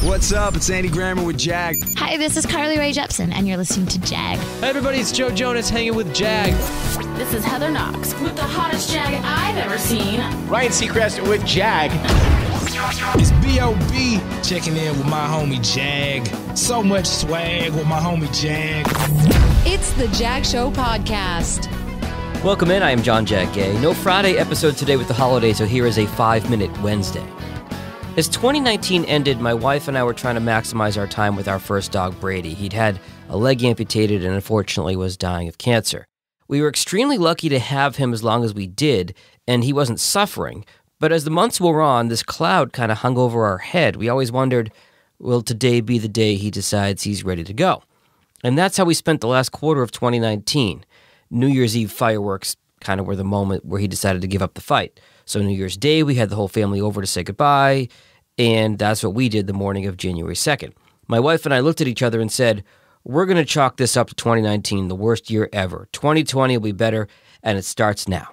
What's up? It's Andy Grammer with Jag. Hi, this is Carly Rae Jepsen, and you're listening to Jag. Hey everybody, it's Joe Jonas hanging with Jag. This is Heather Knox with the hottest Jag I've ever seen. Ryan Seacrest with Jag. It's B.O.B. checking in with my homie Jag. So much swag with my homie Jag. It's the Jag Show Podcast. Welcome in, I am John Jag Gay. No Friday episode today with the holiday, so here is a 5-minute Wednesday. As 2019 ended, my wife and I were trying to maximize our time with our first dog, Brady. He'd had a leg amputated and unfortunately was dying of cancer. We were extremely lucky to have him as long as we did, and he wasn't suffering. But as the months wore on, this cloud kind of hung over our head. We always wondered, will today be the day he decides he's ready to go? And that's how we spent the last quarter of 2019. New Year's Eve fireworks kind of were the moment where he decided to give up the fight. So New Year's Day, we had the whole family over to say goodbye, and that's what we did the morning of January 2nd. My wife and I looked at each other and said, we're going to chalk this up to 2019, the worst year ever. 2020 will be better, and it starts now.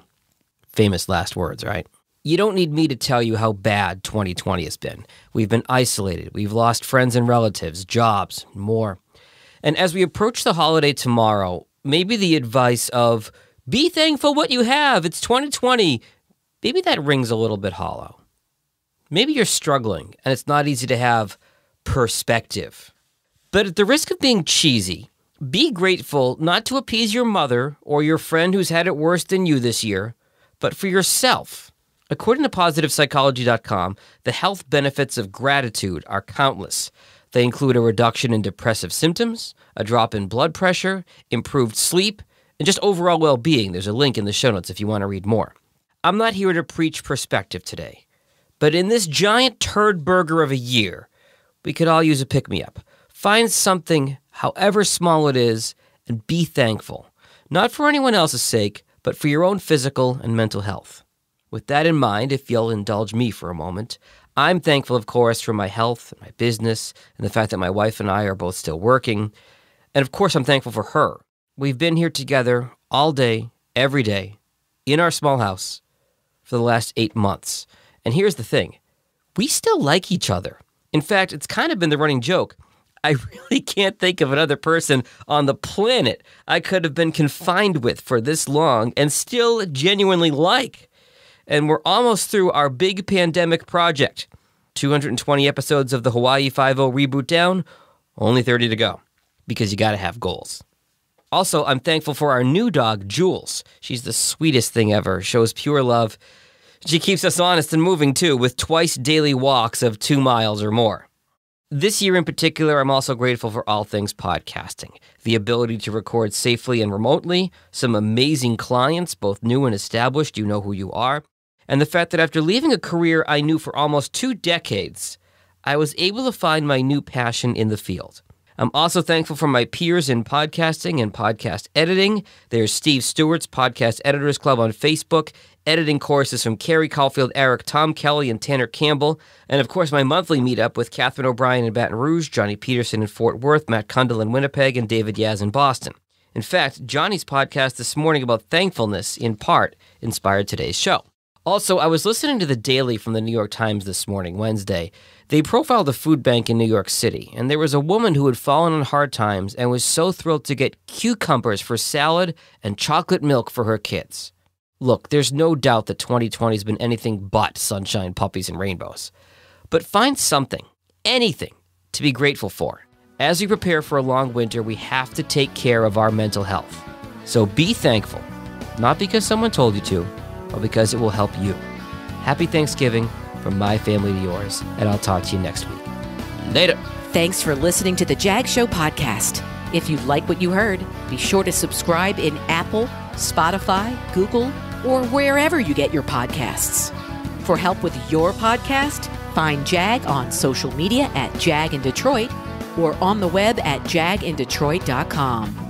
Famous last words, right? You don't need me to tell you how bad 2020 has been. We've been isolated. We've lost friends and relatives, jobs, more. And as we approach the holiday tomorrow, maybe the advice of, be thankful what you have, it's 2020, maybe that rings a little bit hollow. Maybe you're struggling, and it's not easy to have perspective. But at the risk of being cheesy, be grateful not to appease your mother or your friend who's had it worse than you this year, but for yourself. According to PositivePsychology.com, the health benefits of gratitude are countless. They include a reduction in depressive symptoms, a drop in blood pressure, improved sleep, and just overall well-being. There's a link in the show notes if you want to read more. I'm not here to preach perspective today. But in this giant turd burger of a year, we could all use a pick-me-up. Find something, however small it is, and be thankful. Not for anyone else's sake, but for your own physical and mental health. With that in mind, if you'll indulge me for a moment, I'm thankful, of course, for my health, my business, and the fact that my wife and I are both still working. And of course, I'm thankful for her. We've been here together all day, every day, in our small house for the last 8 months. And here's the thing, we still like each other. In fact, it's kind of been the running joke. I really can't think of another person on the planet I could have been confined with for this long and still genuinely like. And we're almost through our big pandemic project. 220 episodes of the Hawaii Five-0 reboot down, only 30 to go, because you gotta have goals. Also, I'm thankful for our new dog, Jules. She's the sweetest thing ever, shows pure love. She keeps us honest and moving, too, with twice daily walks of 2 miles or more. This year in particular, I'm also grateful for all things podcasting. The ability to record safely and remotely, some amazing clients, both new and established, you know who you are, and the fact that after leaving a career I knew for almost 2 decades, I was able to find my new passion in the field. I'm also thankful for my peers in podcasting and podcast editing. There's Steve Stewart's Podcast Editors Club on Facebook, editing courses from Carrie Caulfield, Eric, Tom Kelly, and Tanner Campbell, and of course my monthly meetup with Catherine O'Brien in Baton Rouge, Johnny Peterson in Fort Worth, Matt Kundle in Winnipeg, and David Yaz in Boston. In fact, Johnny's podcast this morning about thankfulness, in part, inspired today's show. Also, I was listening to The Daily from the New York Times this morning, Wednesday. They profiled a food bank in New York City, and there was a woman who had fallen on hard times and was so thrilled to get cucumbers for salad and chocolate milk for her kids. Look, there's no doubt that 2020 has been anything but sunshine, puppies, and rainbows. But find something, anything, to be grateful for. As we prepare for a long winter, we have to take care of our mental health. So be thankful, not because someone told you to, but because it will help you. Happy Thanksgiving from my family to yours, and I'll talk to you next week. Later. Thanks for listening to the Jag Show Podcast. If you like what you heard, be sure to subscribe in Apple, Spotify, Google, or wherever you get your podcasts. For help with your podcast, find Jag on social media at Jag in Detroit or on the web at jagindetroit.com.